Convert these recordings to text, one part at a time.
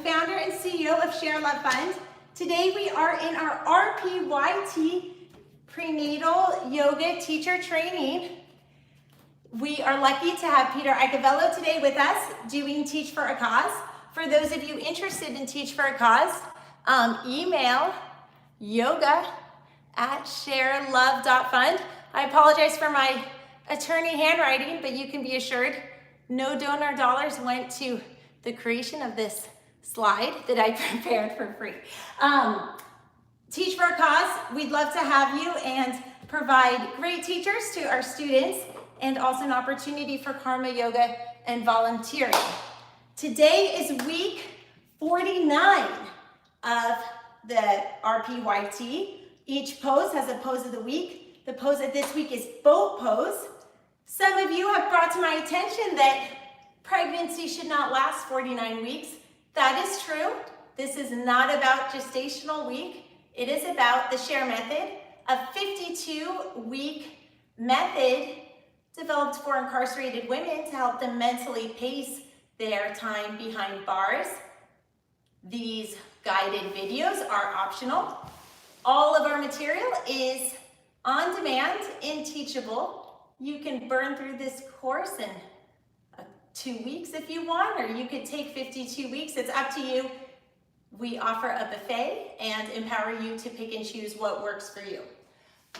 founder and CEO of ShareLove.Fund. Today we are in our RPYT prenatal yoga teacher training. We are lucky to have Peter Icavello today with us doing Teach for a Cause. For those of you interested in Teach for a Cause, email yoga@ShareLove.Fund. I apologize for my attorney handwriting, but you can be assured no donor dollars went to the creation of this slide that I prepared for free. Teach for a Cause, we'd love to have you and provide great teachers to our students and also an opportunity for karma yoga and volunteering. Today is week 49 of the RPYT. Each pose has a pose of the week. The pose of this week is boat pose. Some of you have brought to my attention that pregnancy should not last 49 weeks. That is true. This is not about gestational week. It is about the SHARE method, a 52-week method developed for incarcerated women to help them mentally pace their time behind bars. These guided videos are optional. All of our material is on demand and teachable. You can burn through this course in 2 weeks if you want, or you could take 52 weeks. It's up to you. We offer a buffet and empower you to pick and choose what works for you.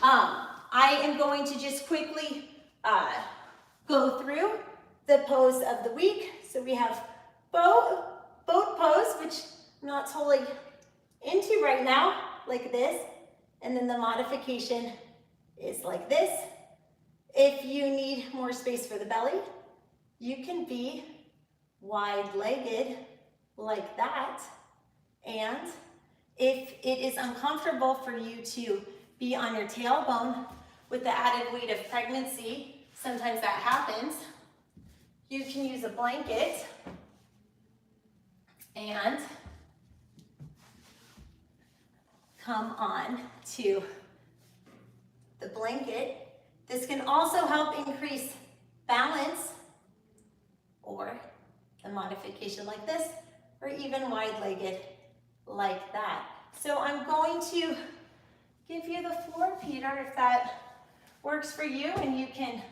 I am going to just quickly go through the pose of the week. So we have boat pose, which I'm not totally into right now, like this. And then the modification is like this. If you need more space for the belly, you can be wide-legged like that. And if it is uncomfortable for you to be on your tailbone with the added weight of pregnancy, sometimes that happens, you can use a blanket and come on to the blanket. This can also help increase balance, or the modification like this, or even wide-legged like that. So I'm going to give you the floor, Peter, if that works for you, and you can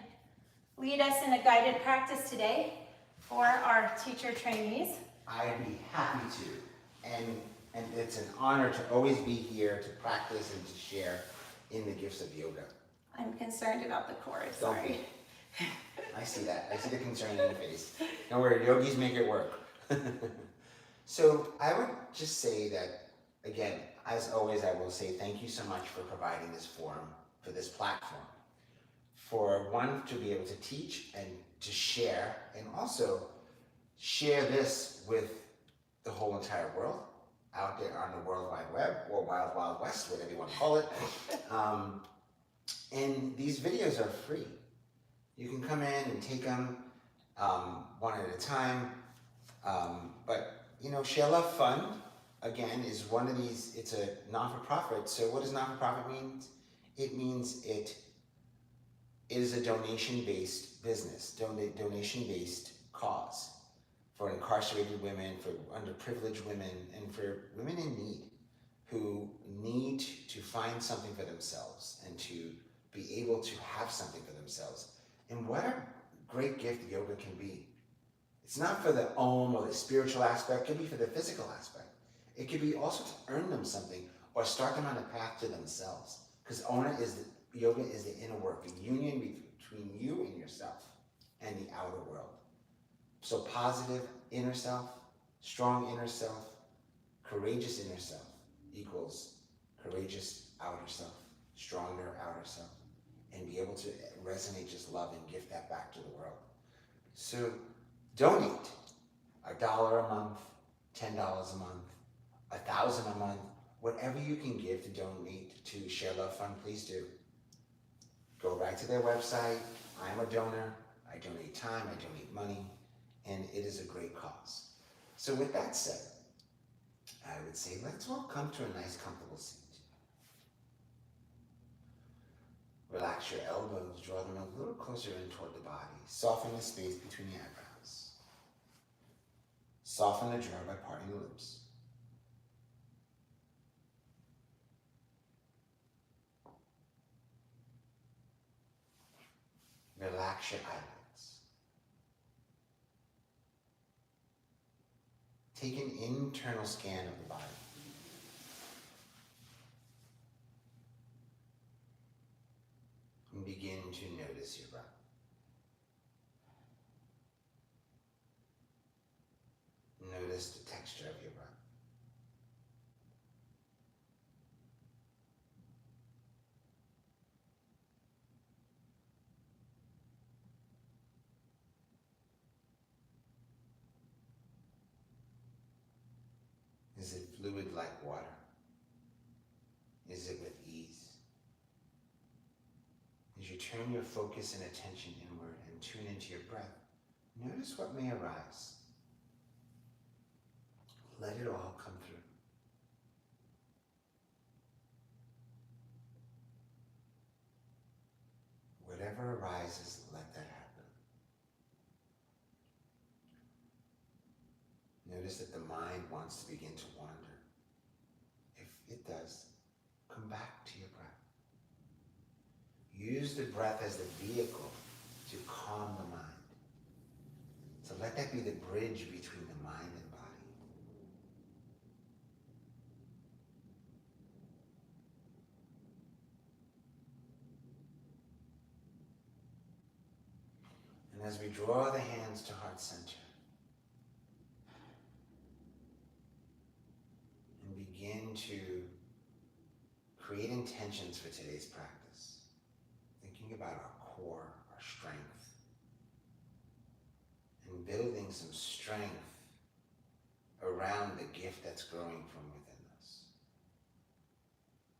lead us in a guided practice today for our teacher trainees. I'd be happy to, and it's an honor to always be here to practice and to share in the gifts of yoga. I'm concerned about the chorus, Don't sorry. be. I see that. I see the concern in your face. Don't worry, yogis make it work. So I would just say that, again, as always, I will say thank you so much for providing this forum, for this platform, for one, to be able to teach and to share, and also share this with the whole entire world out there on the World Wide Web, or Wild Wild West, whatever you want to call it. And these videos are free. You can come in and take them one at a time. But you know, ShareLove.Fund, again, is one of these, it's a non-for-profit. So what does non-for-profit mean? It means it is a donation-based business, donation-based cause for incarcerated women, for underprivileged women, and for women in need who need to find something for themselves and to be able to have something for themselves. And what a great gift yoga can be. It's not for the om or the spiritual aspect, it could be for the physical aspect. It could be also to earn them something or start them on a path to themselves. Because yoga is the inner work, the union between you and yourself and the outer world. So positive inner self, strong inner self, courageous inner self equals courageous outer self, stronger outer self, and be able to resonate just love and give that back to the world. So donate $1 a month, $10 a month, $1,000 a month, whatever you can give to donate to ShareLove.Fund, please do. Go right to their website. I'm a donor. I donate time, I donate money, and it is a great cause. So with that said, I would say let's all come to a nice comfortable seat. Relax your elbows, draw them a little closer in toward the body. Soften the space between the eyebrows. Soften the jaw by parting the lips. Relax your eyelids. Take an internal scan of the body. And begin to notice your breath. Notice the texture of your breath. Is it fluid like water? Is it with ease? As you turn your focus and attention inward and tune into your breath, notice what may arise. Let it all come through. Whatever arises, let that happen. Notice that the mind wants to begin to wander. If it does, come back to your breath. Use the breath as the vehicle to calm the mind. So let that be the bridge between the mind and body. And as we draw the hands to heart center and begin to create intentions for today's practice, thinking about our core, our strength, and building some strength around the gift that's growing from within us.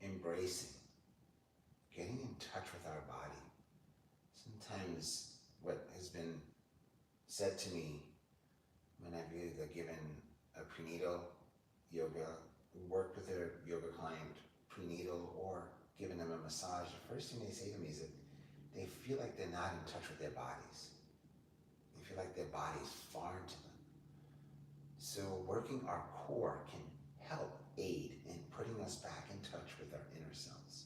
Embracing, getting in touch with our body. Sometimes what has been said to me when I've either given a prenatal yoga, worked with a yoga client prenatal, or given them a massage, the first thing they say to me is that they feel like they're not in touch with their bodies. They feel like their body's foreign to them. So working our core can help aid in putting us back in touch with our inner selves,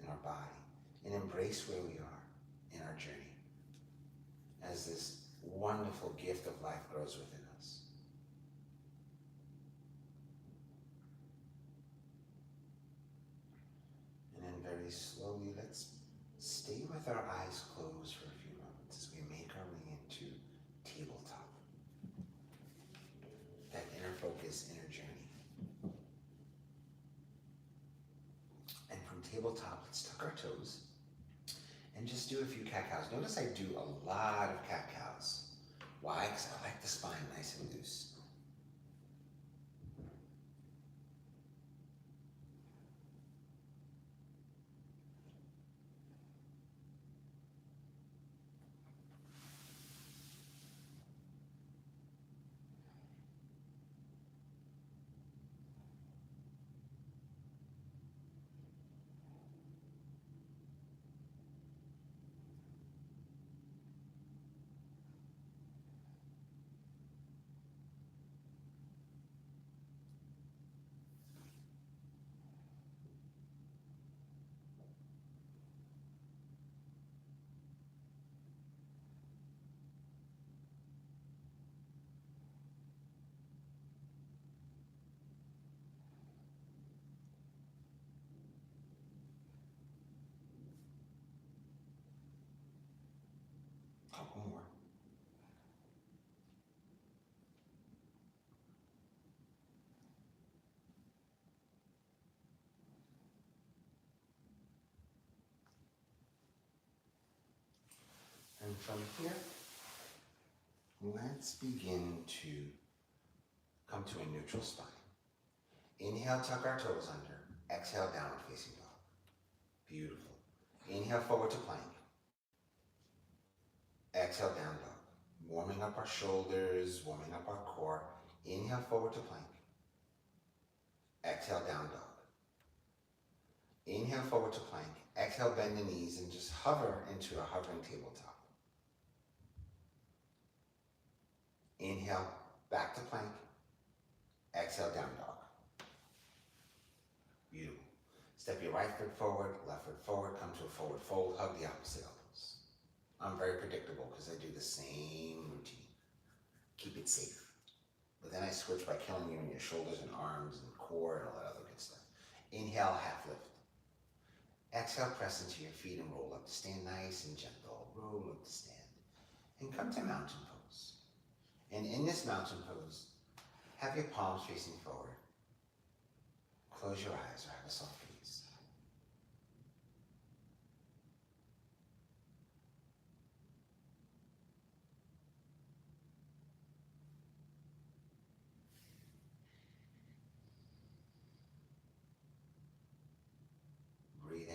in our body, and embrace where we are in our journey as this wonderful gift of life grows within us. And then very slowly, let's stay with our eyes closed for a few moments as we make our way into tabletop. That inner focus, inner journey. And from tabletop, let's tuck our toes and just do a few cat-cows. Notice I do a lot of cat-cows. Why? Because I like the spine nice and loose. Couple more. And from here, let's begin to come to a neutral spine. Inhale, tuck our toes under. Exhale, downward facing dog. Beautiful. Inhale, forward to plank. Exhale, down dog. Warming up our shoulders, warming up our core. Inhale, forward to plank. Exhale, down dog. Inhale, forward to plank. Exhale, bend the knees and just hover into a hovering tabletop. Inhale, back to plank. Exhale, down dog. Beautiful. Step your right foot forward, left foot forward, come to a forward fold, hug the opposite elbows. I'm very predictable because I do the same routine. Keep it safe. But then I switch by killing you in your shoulders and arms and core and all that other good stuff. Inhale, half lift. Exhale, press into your feet and roll up to stand, nice and gentle. Roll up to stand. And come to mountain pose. And in this mountain pose, have your palms facing forward. Close your eyes or have a soft gaze. Breathe in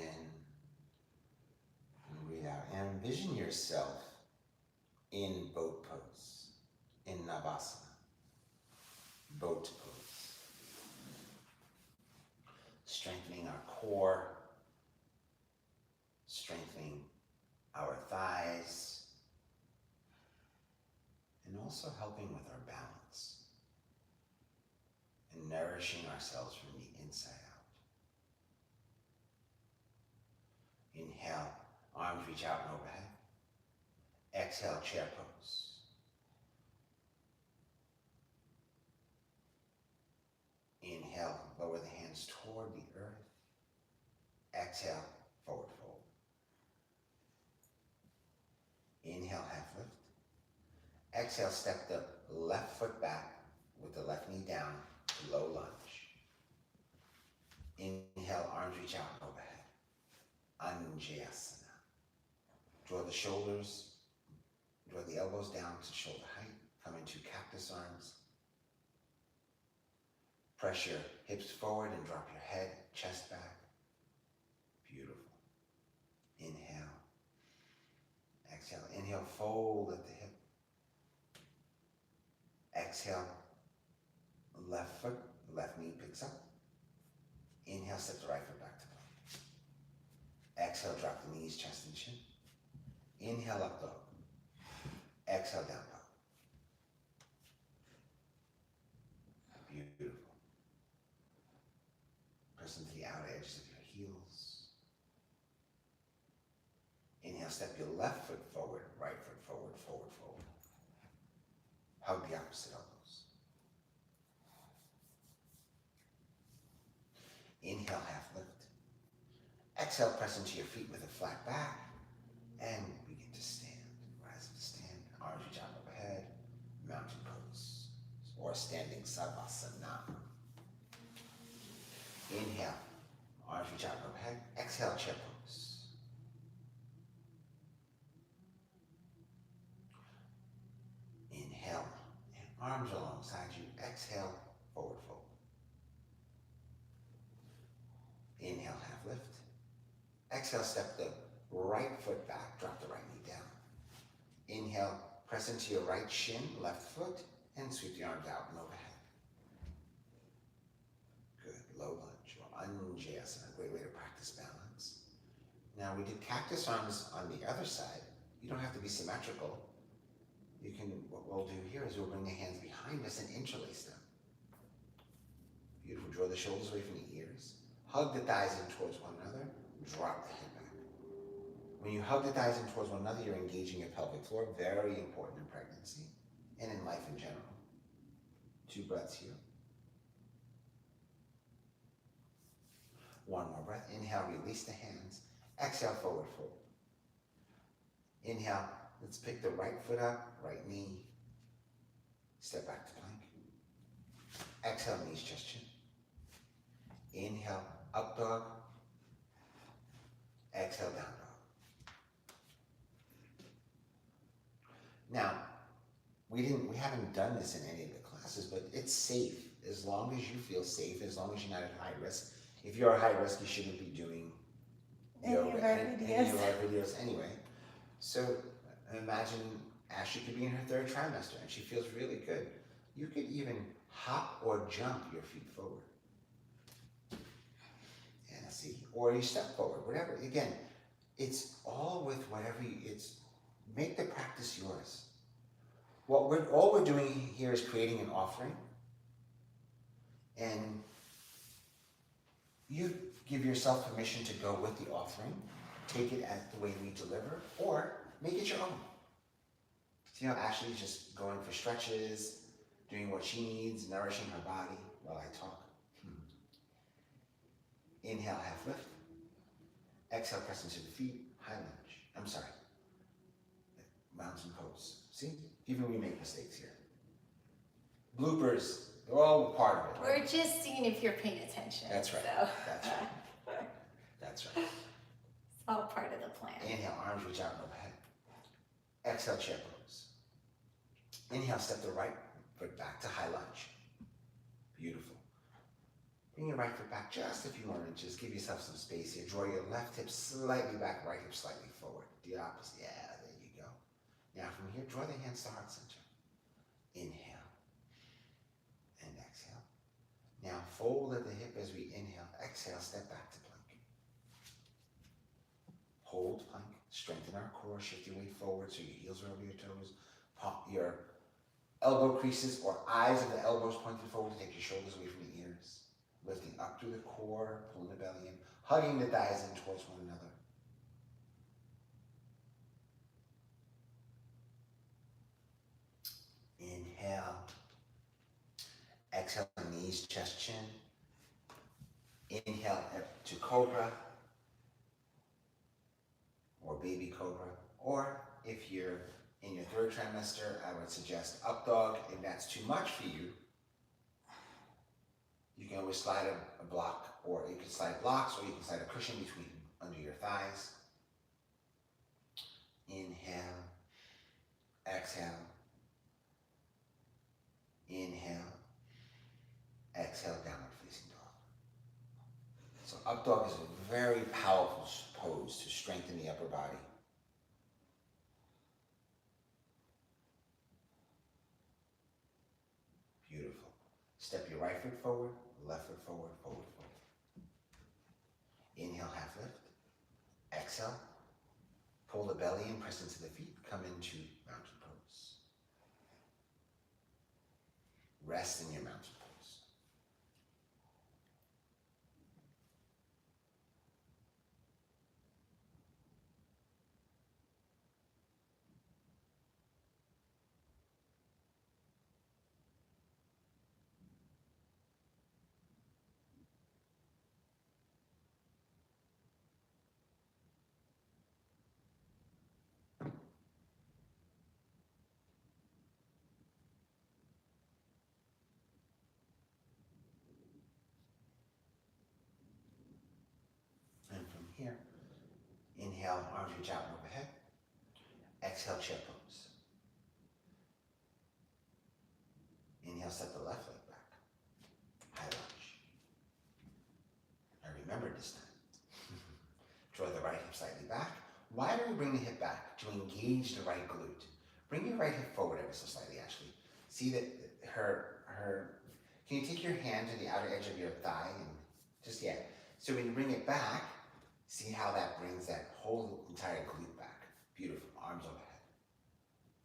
and breathe out. And envision yourself in boat pose, in Navasana. Boat pose. Strengthening our core, strengthening our thighs, and also helping with our balance and nourishing ourselves from the inside out. Inhale, arms reach out and overhead. Exhale, chair pose. Inhale, lower the hands toward the earth. Exhale, forward fold. Inhale, half lift. Exhale, step the left foot back with the left knee down, low lunge. Inhale, arms reach out and overhead. Untitled. Draw the shoulders, draw the elbows down to shoulder height. Come into cactus arms. Press your hips forward and drop your head, chest back. Beautiful. Inhale. Exhale. Inhale, fold at the hip. Exhale, left foot, left knee picks up. Inhale, step the right foot back to plank. Exhale, drop the knees, chest and chin. Inhale, up dog. Exhale, down dog. Beautiful. Press into the outer edges of your heels. Inhale, step your left foot forward, right foot forward, forward fold. Hug the opposite elbows. Inhale, half lift. Exhale, press into your feet with a flat back and begin to stand. Rise up to stand, arms reach out overhead, mountain pose, or standing Navasana. Inhale, arms reach out overhead. Exhale, chair pose. Inhale, and arms alongside you. Exhale, forward fold. Inhale, half lift. Exhale, step the right foot back, drop the right knee down. Inhale, press into your right shin, left foot, and sweep the arms out and overhead. Good, low lunge or Untitled, a great way to practice balance. Now we did cactus arms on the other side. You don't have to be symmetrical. You can, what we'll do here is we'll bring the hands behind us and interlace them. Beautiful, draw the shoulders away from the ears. Hug the thighs in towards one another, drop the head back. When you hug the thighs in towards one another, you're engaging your pelvic floor, very important in pregnancy and in life in general. 2 breaths here. One more breath. Inhale, release the hands. Exhale, forward fold. Inhale, let's pick the right foot up, right knee. Step back to plank. Exhale, knees, chest, chin. Inhale, up dog. Exhale, down dog. Now, we haven't done this in any of the classes, but it's safe as long as you feel safe, as long as you're not at high risk. If you're at high risk, you shouldn't be doing yoga and any of our videos anyway. So imagine Ashley could be in her 3rd trimester and she feels really good. You could even hop or jump your feet forward. And see, or you step forward, whatever. Again, it's all with whatever make the practice yours. All we're doing here is creating an offering, and you give yourself permission to go with the offering, take it as the way we deliver, or make it your own. See how Ashley's just going for stretches, doing what she needs, nourishing her body while I talk. Inhale, half lift. Exhale, press into the feet, high lunge. I'm sorry, mountain pose. See, even we make mistakes here. Bloopers, they're all part of it. Right? We're just seeing if you're paying attention. That's right, so. That's right. That's right. It's all part of the plan. Inhale, arms reach out and overhead. Exhale, chair pose. Inhale, step the right foot back to high lunge. Beautiful. Bring your right foot back just a few more inches. Give yourself some space here. Draw your left hip slightly back, right hip slightly forward. The opposite. Yeah, there you go. Now from here, draw the hands to heart center. Inhale and exhale. Now fold at the hip as we inhale. Exhale, step back to plank. Hold plank. Strengthen our core. Shift your weight forward so your heels are over your toes. Pop your elbow creases or eyes of the elbows pointed forward to take your shoulders away from the ears. Lifting up through the core, pulling the belly in, hugging the thighs in towards one another. Inhale. Exhale, knees, chest, chin. Inhale to cobra or baby cobra. Or if you're in your third trimester, I would suggest up dog. If that's too much for you, you can always slide a block, or you can slide blocks, or you can slide a cushion between under your thighs. Inhale, exhale, inhale, exhale, downward facing dog. So up dog is a very powerful pose to strengthen the upper body. Beautiful. Step your right foot forward, left foot forward, forward, forward. Inhale, half lift. Exhale. Pull the belly in, press into the feet. Come into mountain pose. Rest in your mountain pose. Here. Inhale, arms reach out and overhead. Exhale, chair pose. Inhale, step the left leg back. High lunge. Now remember this time. Draw the right hip slightly back. Why do we bring the hip back? To engage the right glute. Bring your right hip forward ever so slightly, Ashley. See that can you take your hand to the outer edge of your thigh and just, yeah. So when you bring it back, see how that brings that whole entire glute back. Beautiful, arms overhead.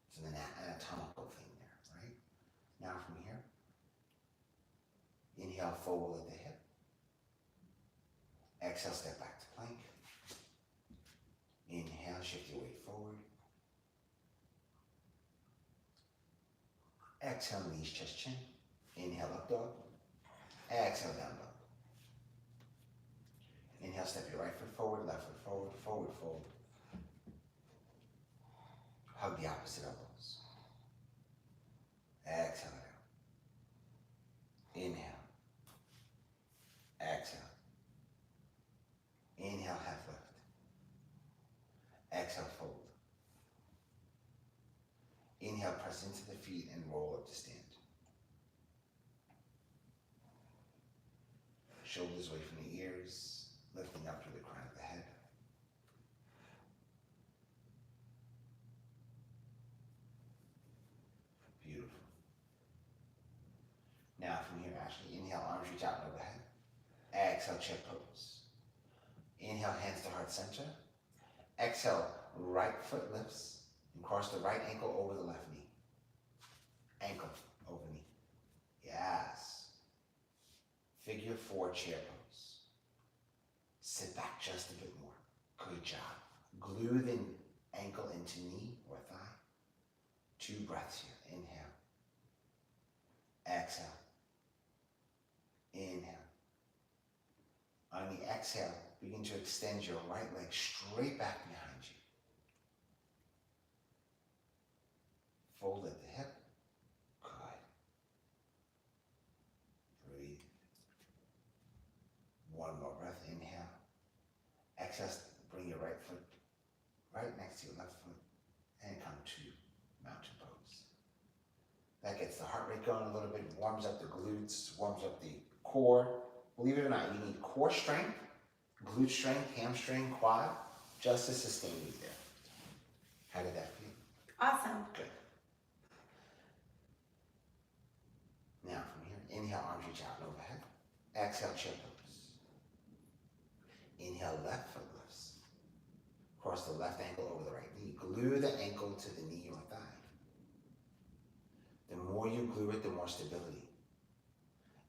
It's an anatomical thing there, right? Now from here, inhale, fold at the hip. Exhale, step back to plank. Inhale, shift your weight forward. Exhale, knees, chest, chin. Inhale, up dog. Exhale, down dog. Inhale, step your right foot forward, left foot forward, forward fold. Hug the opposite elbows. Exhale it out. Inhale. Exhale. Inhale, half lift. Exhale, fold. Inhale, press into the feet and roll up to stand. Shoulders away from the ears, lifting up to the crown of the head. Beautiful. Now from here, Ashley, inhale, arms reach out and overhead. Exhale, chair pose. Inhale, hands to heart center. Exhale, right foot lifts and cross the right ankle over the left knee. Ankle over knee. Yes. Figure 4 chair pose. Sit back just a bit more. Good job. Glue the ankle into knee or thigh. 2 breaths here. Inhale. Exhale. Inhale. On the exhale, begin to extend your right leg straight back behind you. Fold at the hip. Good. Breathe. 1 more breath. Inhale. Exhale. Bring your right foot right next to your left foot and come to mountain pose. That gets the heart rate going a little bit, warms up the glutes, warms up the core. Believe it or not, you need core strength, glute strength, hamstring, quad, just to sustain you there. How did that feel? Awesome. Good. Now from here, inhale, arms reach out and overhead. Exhale, chair pose. Inhale, left foot lifts. Cross the left ankle over the right knee. Glue the ankle to the knee or thigh. The more you glue it, the more stability.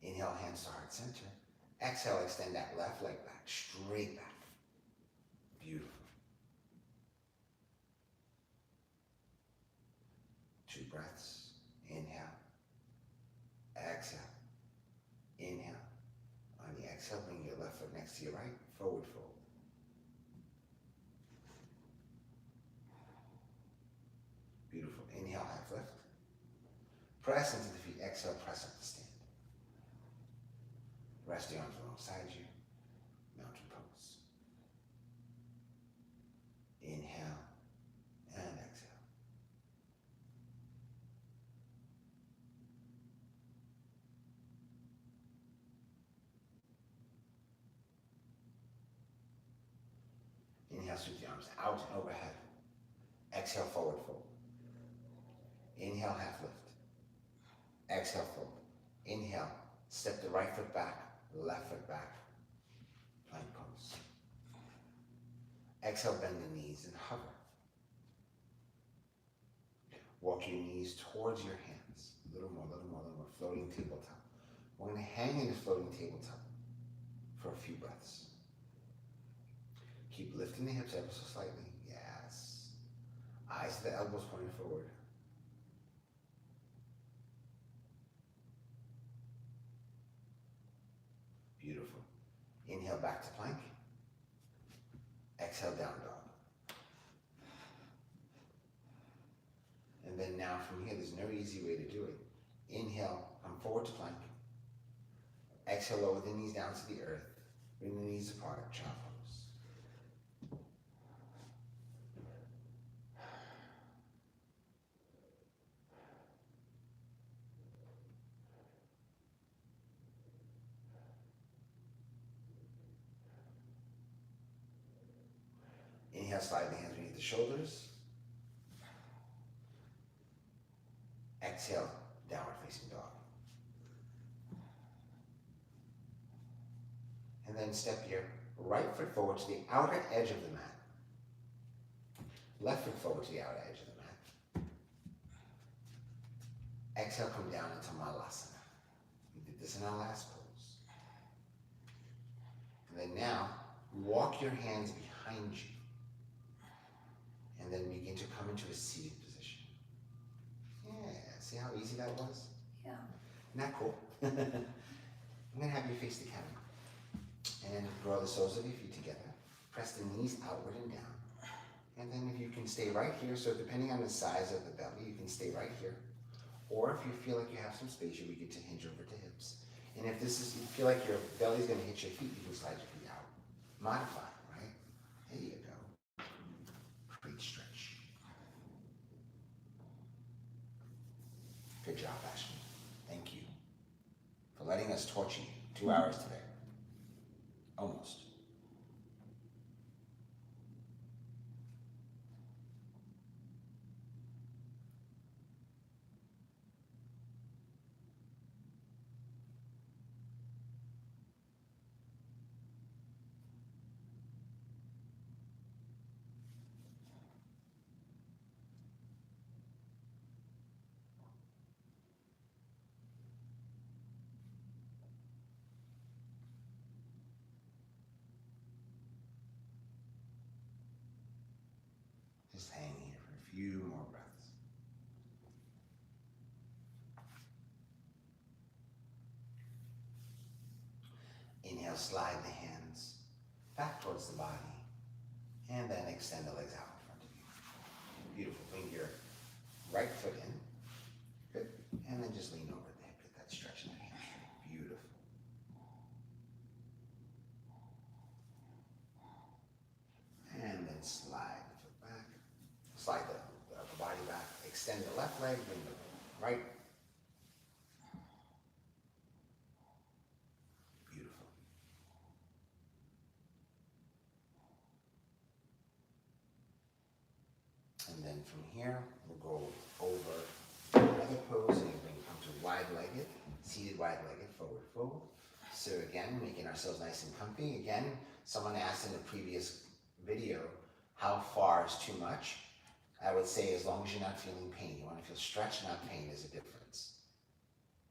Inhale, hands to heart center. Exhale, extend that left leg back, straight back. Beautiful. 2 breaths. Inhale. Exhale. Inhale. On the exhale, bring your left foot next to your right. Forward fold. Beautiful. Inhale, half lift. Press into the feet. Exhale, press up to stand. Rest the arms alongside you. Mountain pose. Inhale and exhale. Inhale, sweep the arms out and overhead. Exhale, forward fold. Inhale, half lift. Exhale, fold. Inhale, step the right foot back, left foot back. Plank pose. Exhale, bend the knees and hover. Walk your knees towards your hands. A little more, a little more, a little more. Floating tabletop. We're going to hang in the floating tabletop for a few breaths. Keep lifting the hips ever so slightly. Yes. Eyes to the elbows pointing forward. Beautiful. Inhale back to plank. Exhale, down dog. And then now from here, there's no easy way to do it. Inhale, come forward to plank. Exhale, lower the knees down to the earth. Bring the knees apart, child pose. Inhale, slide the hands beneath the shoulders. Exhale, downward facing dog. And then step your right foot forward to the outer edge of the mat. Left foot forward to the outer edge of the mat. Exhale, come down into Navasana. We did this in our last pose. And then now, walk your hands behind you. And then begin to come into a seated position. Yeah, see how easy that was? Yeah. Isn't that cool? I'm going to have you face the camera. And draw the soles of your feet together. Press the knees outward and down. And then if you can stay right here, so depending on the size of the belly, you can stay right here. Or if you feel like you have some space, you begin to hinge over to hips. And if you feel like your belly's going to hit your feet, you can slide your feet out. Modify, right? There you go. Great stretch. Good job, Ashley. Thank you for letting us torture you 2 hours today. Almost. Inhale, slide the hands back towards the body. And then extend the legs out in front of you. Beautiful. Bring your right foot in. Good. And then just lean over the hip. Get that stretch in the hamstring. Beautiful. And then slide the foot back. Slide the body back. Extend the left leg. Bring the right. Beautiful. And then from here, we'll go over another pose and bring come to wide-legged, seated wide-legged, forward fold. So again, making ourselves nice and comfy. Again, someone asked in a previous video, how far is too much? I would say as long as you're not feeling pain. You want to feel stretch, not pain. There's a difference.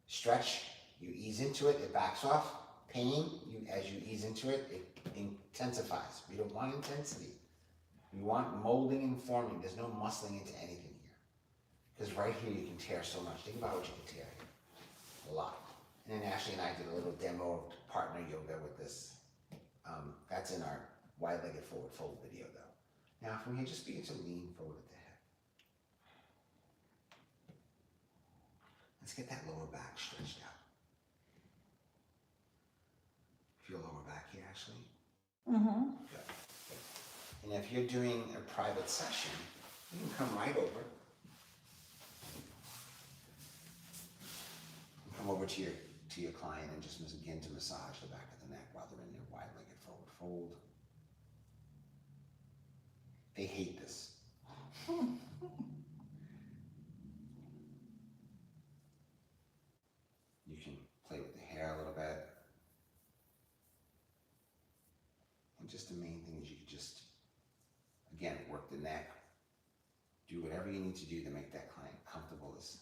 Stretch, you ease into it, it backs off. Pain, as you ease into it, it intensifies. We don't want intensity. We want molding and forming. There's no muscling into anything here. Because right here you can tear so much. Think about what you can tear here. A lot. And then Ashley and I did a little demo of partner yoga with this. That's in our wide-legged forward fold video though. Now from here, just begin to lean forward with the hip. Let's get that lower back stretched out. Feel lower back here, Ashley? Mm-hmm. Good. And if you're doing a private session, you can come right over. Come over to your client and just begin to massage the back of the neck while they're in their wide-legged forward fold. They hate this. You can play with the hair a little bit. And just the main thing is you can just, again, work the neck. Do whatever you need to do to make that client comfortable as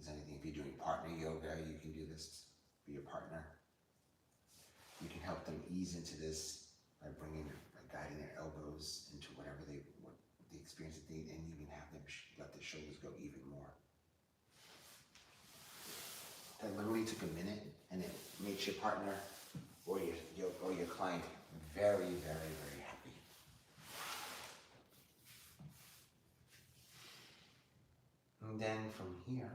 anything. If you're doing partner yoga, you can do this for your partner. You can help them ease into this by guiding their elbows into whatever the experience that they, and even have them let their shoulders go even more. That literally took a minute, and it makes your partner or your client very, very, very happy. And then from here,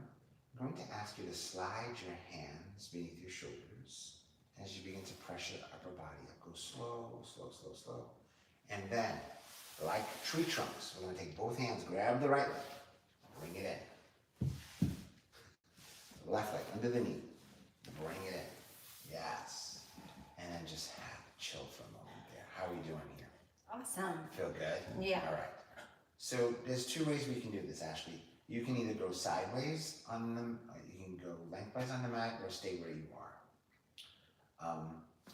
I'm going to ask you to slide your hands beneath your shoulders as you begin to pressure the upper body up. Go slow, slow, slow, slow. And then, like tree trunks, we're going to take both hands, grab the right leg, bring it in. Left leg under the knee, bring it in. Yes. And then just chill for a moment there. How are we doing here? Awesome. Feel good? Yeah. All right. So there's two ways we can do this, Ashley. You can either go sideways on them, or you can go lengthwise on the mat, or stay where you are.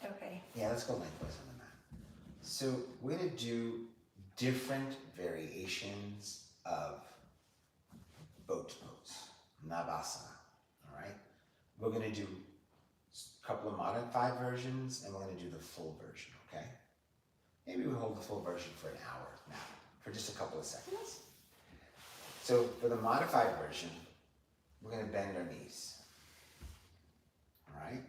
Okay. Yeah, let's go lengthwise on the mat. So we're going to do different variations of boat pose, Navasana, all right? We're going to do a couple of modified versions, and we're going to do the full version, okay? Maybe we hold the full version for an hour now, for just a couple of seconds. So for the modified version, we're going to bend our knees, all right?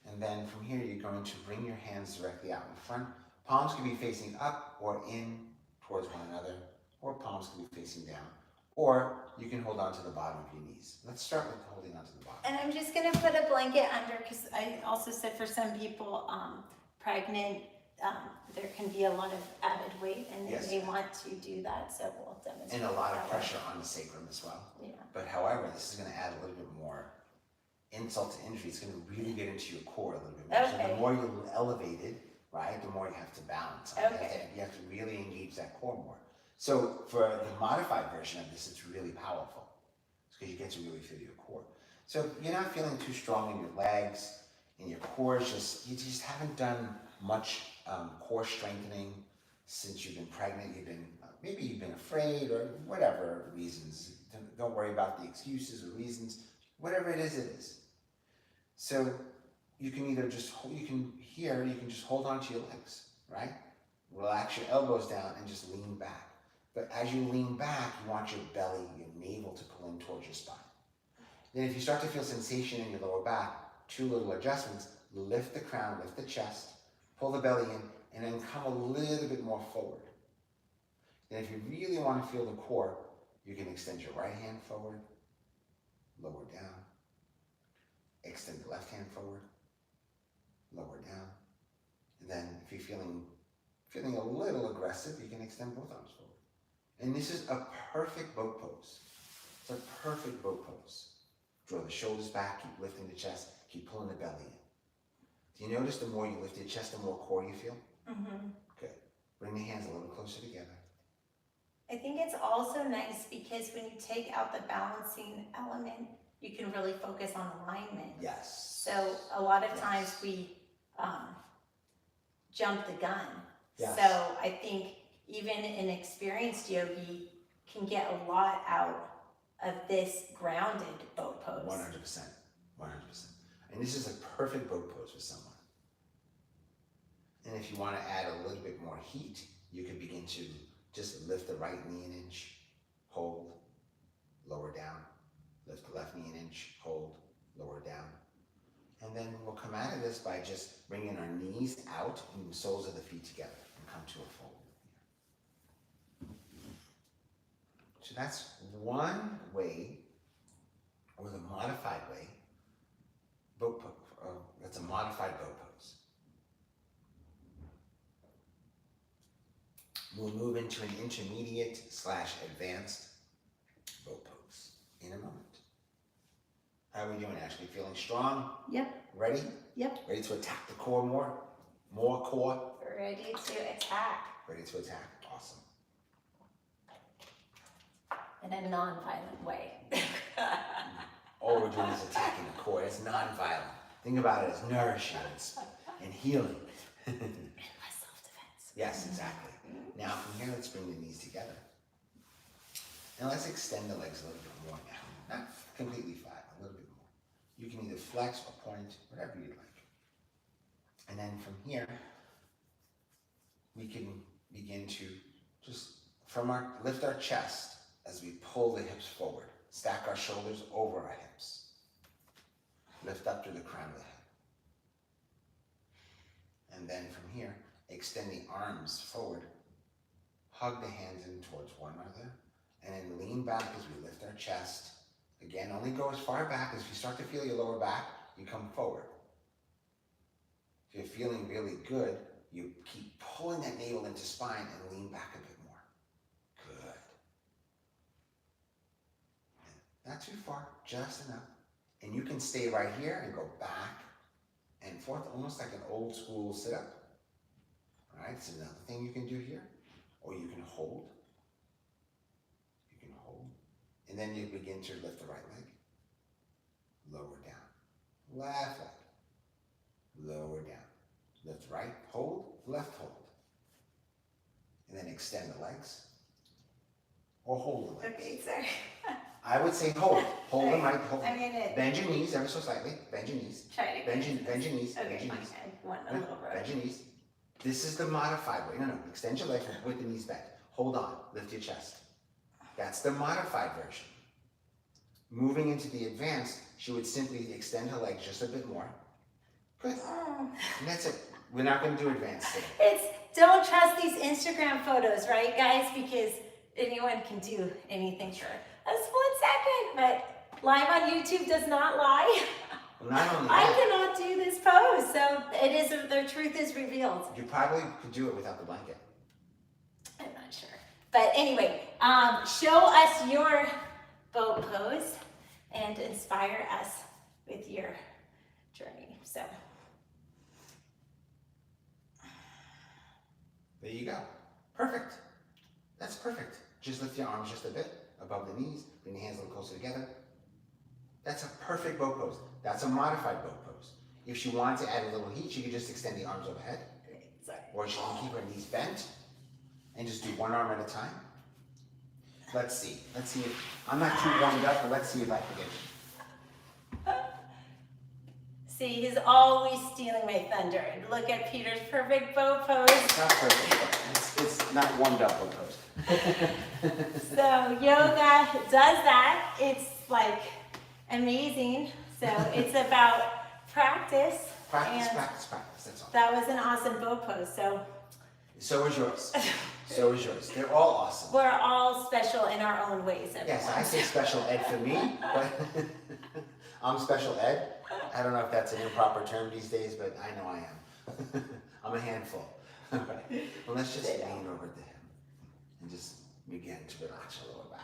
And then from here, you're going to bring your hands directly out in front. Palms can be facing up or in towards one another, or palms can be facing down, or you can hold on to the bottom of your knees. Let's start with holding on to the bottom. And I'm just going to put a blanket under, because I also said for some people, pregnant, there can be a lot of added weight, and Yes. they may want to do that, so we'll demonstrate. And a lot of that pressure on the sacrum as well. Yeah. But however, this is going to add a little bit more insult to injury. It's going to really get into your core a little bit more. Okay. So the more you're elevated, right, the more you have to balance. Okay. You have to really engage that core more. So for the modified version of this, it's really powerful because you get to really feel your core. So if you're not feeling too strong in your legs, and your core is you just haven't done much core strengthening since you've been pregnant. Maybe you've been afraid or whatever reasons. Don't worry about the excuses or reasons. Whatever it is. So you can either just you can just hold on to your legs, right? Relax your elbows down and just lean back. But as you lean back, you want your belly, your navel to pull in towards your spine. Then if you start to feel sensation in your lower back, 2 little adjustments. Lift the crown, lift the chest, pull the belly in, and then come a little bit more forward. And if you really want to feel the core, you can extend your right hand forward, lower down. Extend the left hand forward, lower down. And then if you're feeling a little aggressive, you can extend both arms forward. And this is a perfect boat pose. It's a perfect boat pose. Draw the shoulders back, keep lifting the chest, keep pulling the belly in. Do you notice the more you lift your chest, the more core you feel? Mm-hmm. Good. Bring the hands a little closer together. I think it's also nice because when you take out the balancing element, you can really focus on alignment. Yes. So a lot of times we jump the gun. Yes. So I think even an experienced yogi can get a lot out of this grounded boat pose. 100%. 100%. And this is a perfect boat pose for someone. And if you want to add a little bit more heat, you can begin to just lift the right knee an inch, hold, lower down. Lift the left knee an inch, hold, lower down. And then we'll come out of this by just bringing our knees out and the soles of the feet together and come to a fold. So that's one way, or the modified way, that's a modified boat pose. We'll move into an intermediate / advanced boat pose in a moment. How are we doing, Ashley? Feeling strong? Yep. Ready? Yep. Ready to attack the core more? More core? Ready to attack. Ready to attack. Awesome. In a non-violent way. All we're doing is attacking the core. It's non-violent. Think about it as nourishing and healing. And less self-defense. Yes, exactly. Now from here, let's bring the knees together. And let's extend the legs a little bit more now. Not completely flat, a little bit more. You can either flex or point, whatever you'd like. And then from here, we can begin to just lift our chest as we pull the hips forward. Stack our shoulders over our hips. Lift up to the crown of the head. And then from here, extend the arms forward. Hug the hands in towards one another. And then lean back as we lift our chest. Again, only go as far back as you start to feel your lower back, you come forward. If you're feeling really good, you keep pulling that navel into spine and lean back a bit more. Good. Not too far, just enough. And you can stay right here and go back and forth, almost like an old school sit-up. All right, it's another thing you can do here. Or you can hold. You can hold. And then you begin to lift the right leg. Lower down. Left leg. Lower down. Lift right, hold, left hold. And then extend the legs. Or hold the legs. Okay, sorry. I would say hold. Hold them right. Hold. I'm gonna Bend your knees ever so slightly. Bend your knees. try to Bend your knees. Okay, Bend your fine. knees. I want a little road. Bend your knees. This is the modified way. No. Extend your legs with the knees bent. Hold on. Lift your chest. That's the modified version. Moving into the advanced, she would simply extend her legs just a bit more. Good. And that's it. We're not going to do advanced today. Don't trust these Instagram photos, right, guys? Because anyone can do anything for a split second, but live on YouTube does not lie. Well, not only I that, cannot do this pose, so the truth is revealed. you probably could do it without the blanket. I'm not sure. But anyway, show us your boat pose and inspire us with your journey. So There you go. Perfect. That's perfect. Just lift your arms just a bit above the knees. Bring your hands a little closer together. That's a perfect boat pose. That's a modified boat pose. If she wanted to add a little heat, she could just extend the arms overhead. sorry. Or she can keep her knees bent and just do one arm at a time. Let's see. Let's see if, I'm not too warmed up, but let's see if I can get it. See, he's always stealing my thunder. Look at Peter's perfect boat pose. It's not perfect, but it's not warmed up boat pose. So yoga does that. It's like amazing. So it's about practice. Practice, And practice, practice, that's all. that was an awesome boat pose. So was yours. So was yours. They're all awesome. We're all special in our own ways, everyone. Yes, I say special ed for me, but I'm special ed. I don't know if that's an improper term these days, but I know I am. I'm a handful. All right. Well, let's just lean over to him and just begin to relax your lower back.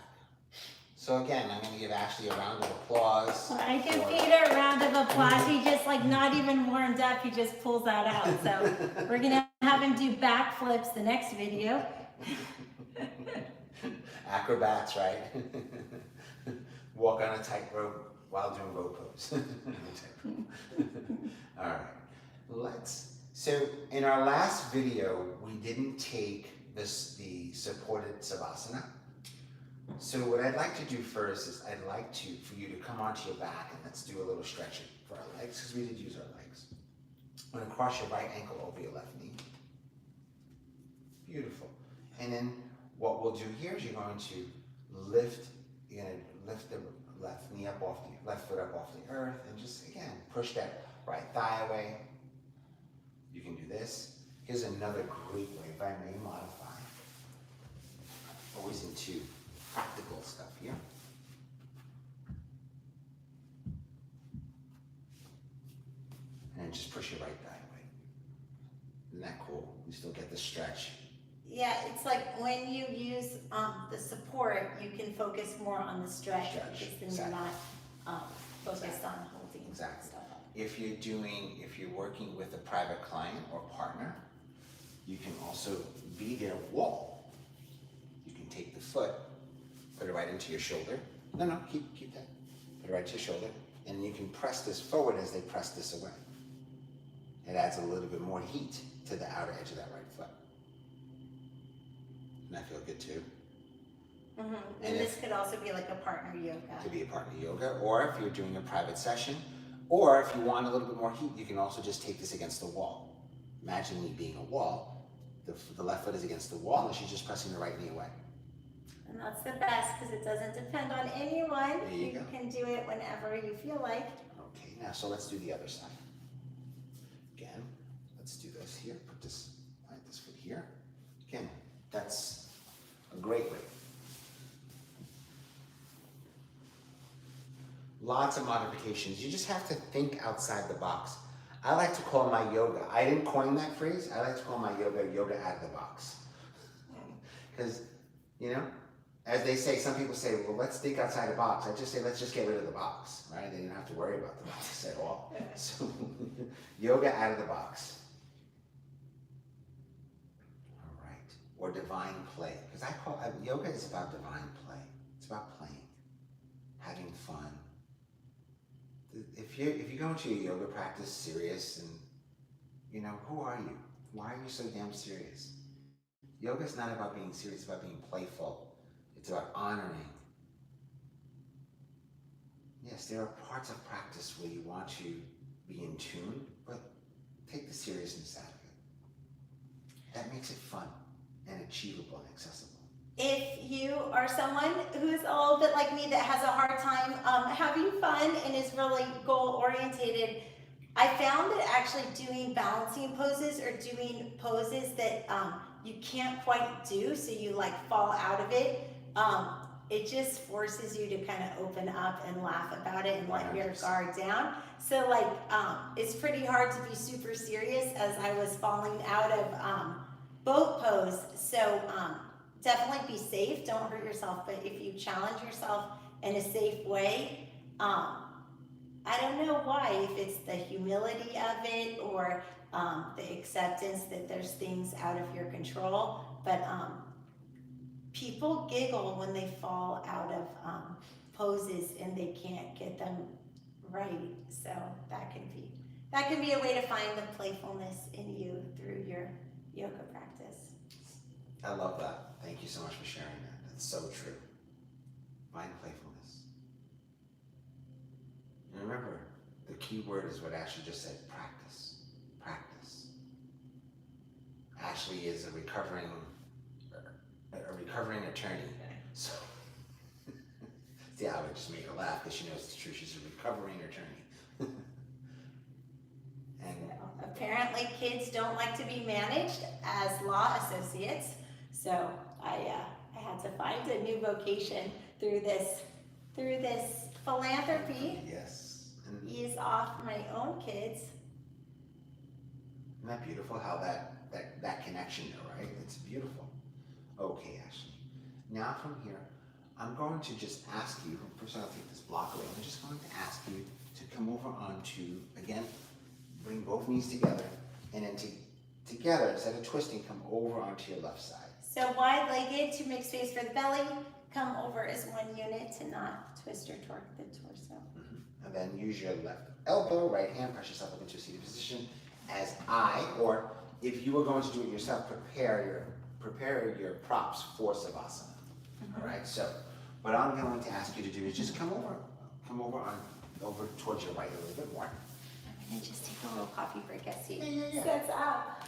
So again, I'm going to give Ashley a round of applause. I give Peter a round of applause. He just like not even warmed up. He just pulls that out. So we're going to have him do backflips the next video. Acrobats, right? Walk on a tightrope while doing boat pose. All right. So in our last video, we didn't take the supported Savasana. So what I'd like to do first is I'd like for you to come onto your back and let's do a little stretching for our legs because we did use our legs. I'm going to cross your right ankle over your left knee. Beautiful. And then what we'll do here is you're going to lift the left knee up off the left foot up off the earth and just again push that right thigh away. You can do this. Here's another great way, if I may modify. Always into practical stuff here. And just push your right thigh away. Isn't that cool? You still get the stretch. Yeah, it's like when you use the support, you can focus more on the stretch because then you're not focused on holding stuff up. If you're working with a private client or partner, you can also be their wall. You can take the foot, put it right into your shoulder. No, keep that. Put it right to your shoulder, and you can press this forward as they press this away. It adds a little bit more heat to the outer edge of that right foot. And that feel good too. Mm-hmm. And this could also be like a partner yoga. Could be a partner yoga, or if you're doing a private session, or if you want a little bit more heat, you can also just take this against the wall. Imagine me being a wall. The left foot is against the wall, and she's just pressing the right knee away. And that's the best because it doesn't depend on anyone. There you go. Can do it whenever you feel like. Okay, now so let's do the other side. Again, let's do this here. Plant this foot here. Again, that's a great way. Lots of modifications. You just have to think outside the box. I like to call my yoga, I didn't coin that phrase, I like to call my yoga out of the box. Because, as they say, some people say, well, let's think outside the box. I just say, let's just get rid of the box, right? They don't have to worry about the box at all. So, yoga out of the box. All right. Or divine play. Because yoga is about divine play. It's about playing, having fun. If you go into your yoga practice serious and, who are you? Why are you so damn serious? Yoga is not about being serious, it's about being playful. It's about honoring. Yes, there are parts of practice where you want to be in tune, but take the seriousness out of it. That makes it fun and achievable and accessible. If you are someone who's a little bit like me that has a hard time having fun and is really goal-orientated, I found that actually doing balancing poses or doing poses that you can't quite do, so you like fall out of it, it just forces you to kind of open up and laugh about it and let your guard down. So like, it's pretty hard to be super serious as I was falling out of boat pose. So definitely be safe, don't hurt yourself, but if you challenge yourself in a safe way, I don't know why, if it's the humility of it or the acceptance that there's things out of your control, but people giggle when they fall out of poses and they can't get them right. So that can be a way to find the playfulness in you through your yoga practice. I love that. Thank you so much for sharing that. That's so true. Find playfulness. And remember, the key word is what Ashley just said, practice. Practice. Ashley is a recovering attorney. So, see, I would just make her laugh because she knows it's true. She's a recovering attorney. apparently kids don't like to be managed as law associates. So I had to find a new vocation through this philanthropy. Yes. And Ease off my own kids. isn't that beautiful how that connection though, right? It's beautiful. Okay, Ashley. Now from here, I'm going to just ask you, first I'll take this block away, I'm just going to ask you to come over onto, again, bring both knees together, and then together, instead of twisting, come over onto your left side. So wide-legged to make space for the belly. Come over as one unit to not twist or torque the torso. Mm-hmm. And then use your left elbow, right hand, press yourself up into a seated position as or if you were going to do it yourself, prepare your props for Savasana. Mm-hmm. All right, so what I'm going to ask you to do is just come over towards your right a little bit more. I'm gonna just take a little coffee break as he Yeah. sets up.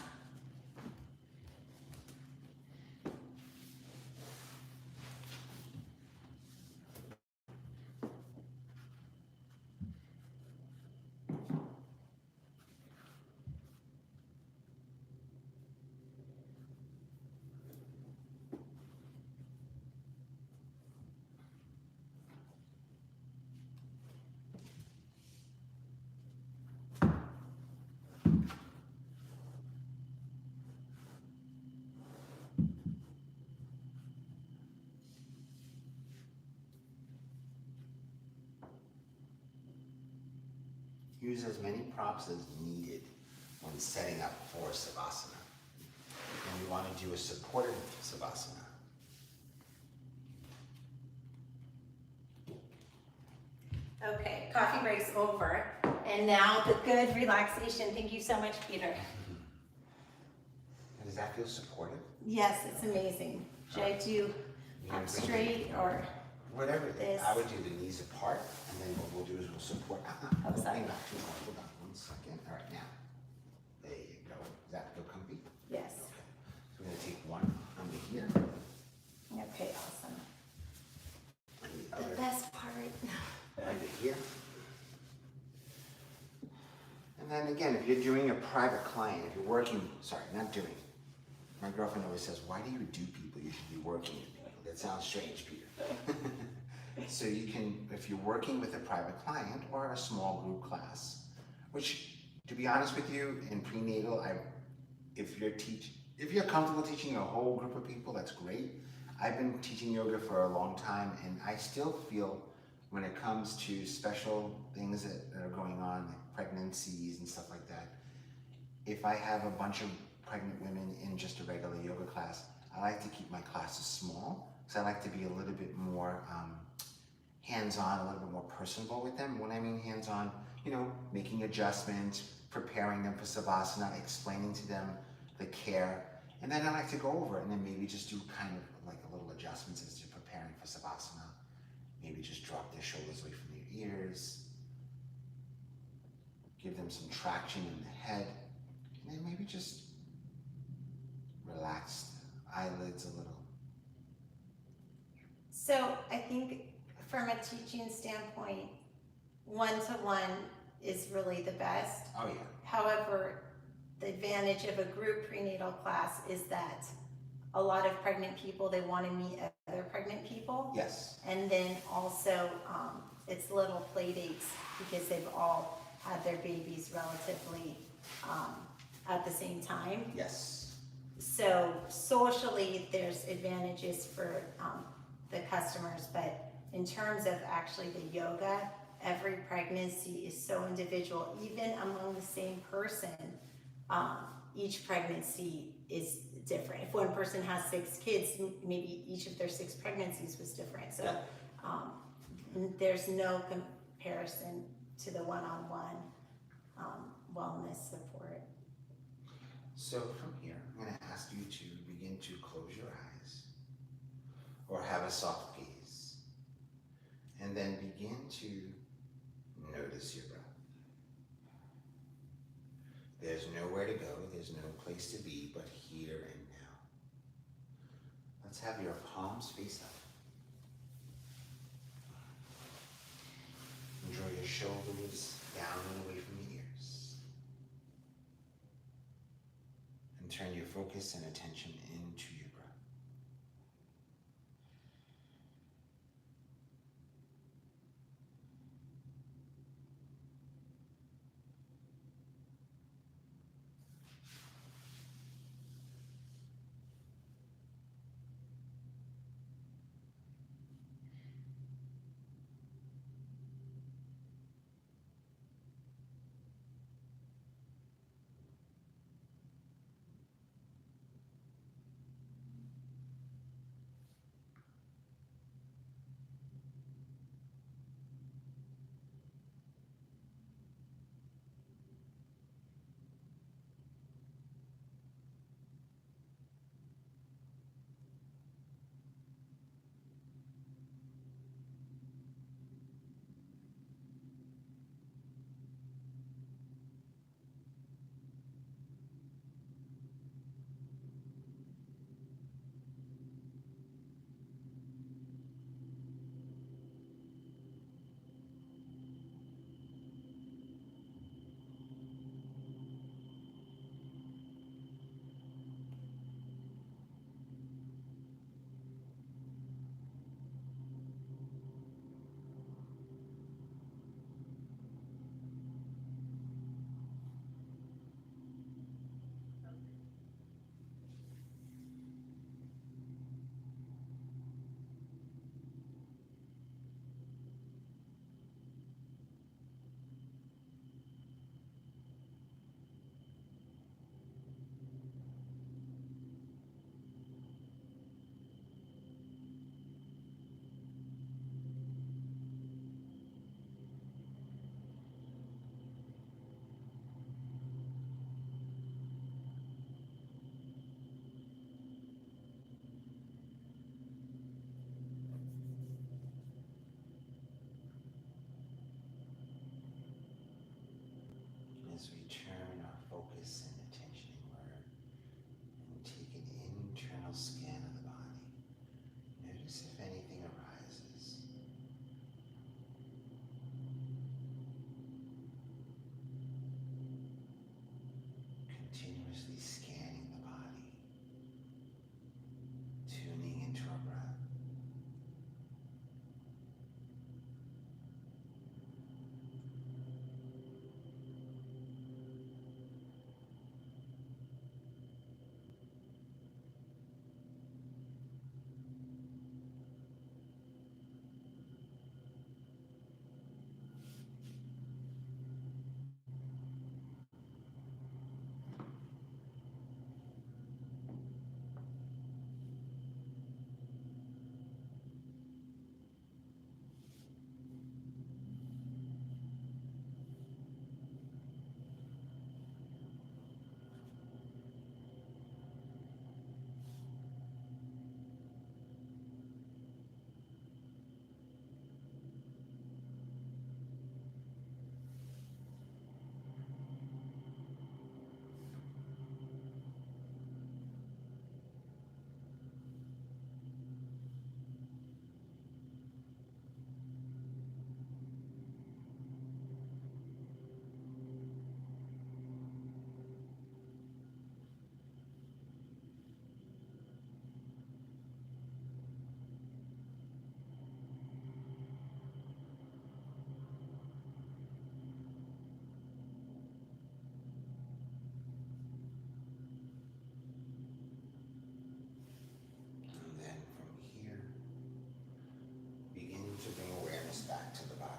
Use as many props as needed when setting up for Savasana. And you want to do a supported Savasana. Okay, coffee break's over. And now the good relaxation. Thank you so much, Peter. And does that feel supportive? Yes, it's amazing. Should I do up straight or whatever? this? I would do the knees apart, and then what we'll do is we'll support. Oh, sorry. Hang back too far. Hold on 1 second. All right, now. There you go. Does that feel comfy? Yes. Okay. So we're gonna take one under here, Okay, awesome. and the The other best part. under here. And then again, if you're doing a private client, if you're working, sorry, not doing. My girlfriend always says, "Why do you do people? You should be working with people." That sounds strange, Peter. So you can, if you're working with a private client or a small group class, which, to be honest with you, in prenatal, if you're comfortable teaching a whole group of people, that's great. I've been teaching yoga for a long time, and I still feel when it comes to special things that are going on, like pregnancies and stuff like that, if I have a bunch of pregnant women in just a regular yoga class, I like to keep my classes small, because I like to be a little bit more hands-on, a little bit more personable with them. When I mean hands-on, making adjustments, preparing them for Savasana, explaining to them the care, and then I like to go over it and then maybe just do kind of like a little adjustments as you're preparing for Savasana. Maybe just drop their shoulders away from their ears, give them some traction in the head, and then maybe just relax the eyelids a little. So I think from a teaching standpoint, one-to-one is really the best. Oh yeah. However, the advantage of a group prenatal class is that a lot of pregnant people, they want to meet other pregnant people. Yes. And then also, it's little play dates because they've all had their babies relatively at the same time. Yes. So socially, there's advantages for the customers, but in terms of actually the yoga, every pregnancy is so individual. Even among the same person, each pregnancy is different. If one person has 6 kids, maybe each of their 6 pregnancies was different. So there's no comparison to the one-on-one wellness support. So from here, I'm going to ask you to begin to close your eyes or have a soft gaze, and then begin to notice your breath. There's nowhere to go, there's no place to be but here and now. Let's have your palms face up. And draw your shoulders down and away from the ears. turn your focus and attention into your breath. As we turn our focus and attention inward and take an internal scan of the body, notice if anything arises. Continuously scanning the body, tuning into our breath. And then from here, begin to bring awareness back to the body.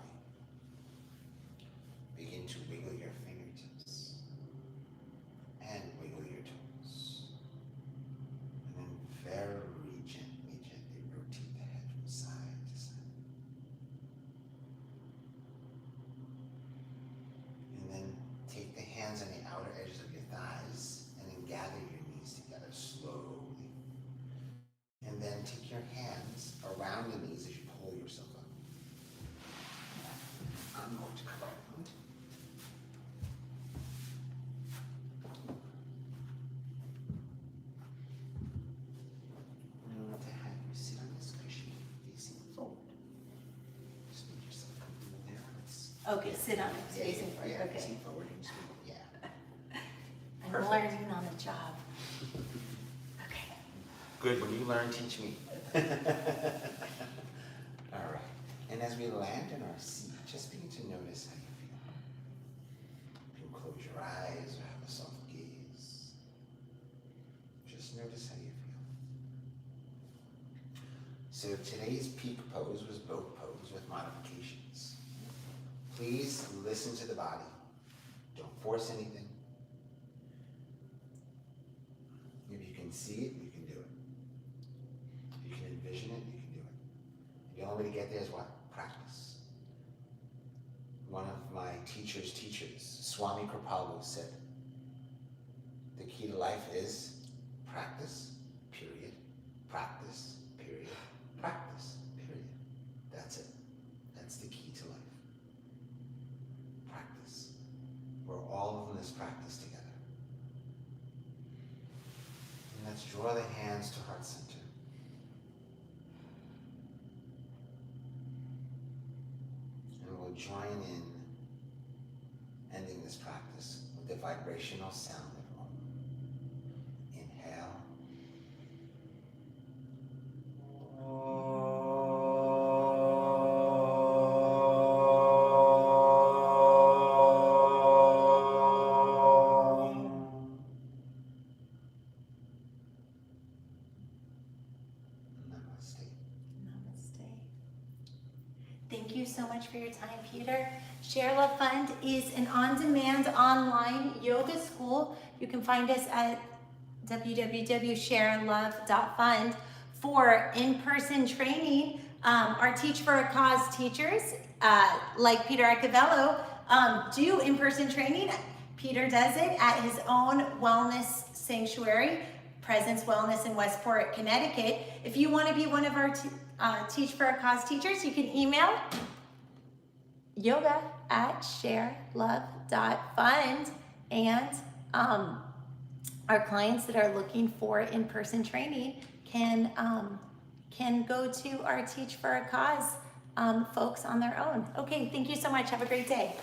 Begin to wiggle your fingertips and wiggle your toes. And then very gently, gently rotate the head from side to side. And then take the hands on the outer edges of your thighs and then gather your knees together slowly. And then take your hands around the knees as you pull yourself up. I'm going to come around. I want to have you sit on this cushion facing forward. Just make yourself comfortable there. Okay, sit on it, facing forward. Yeah, Okay. facing forward and speak. Yeah. I'm Perfect. learning on the job. Okay. Good, when you learn, teach me. All right, and as we land in our seat, just begin to notice how you feel. You can close your eyes or have a soft gaze. Just notice how you feel. So today's peak pose was boat pose with modifications. Please listen to the body. Don't force anything. If you can see it, you can do it. If you can envision it, you can do it. The only way to get there is what? Practice. One of my teacher's teachers, Swami Kripalu, said, the key to life is practice, period. Practice, period. Practice, period. That's it. That's the key to life. Practice. We're all in this practice together. And let's draw the hands to heart center. And we'll join in ending this practice with the vibrational sound of Om. Inhale. Namaste. Namaste. Thank you so much for your time, Peter. ShareLove.Fund is an on-demand online yoga school. You can find us at www.ShareLove.Fund for in-person training. Our Teach for a Cause teachers, like Peter Echevello, do in-person training. Peter does it at his own wellness sanctuary, Presence Wellness in Westport, Connecticut. If you want to be one of our Teach for a Cause teachers, you can email yoga@sharelove.fund, and our clients that are looking for in-person training can go to our Teach for a Cause folks on their own. Okay, thank you so much. Have a great day.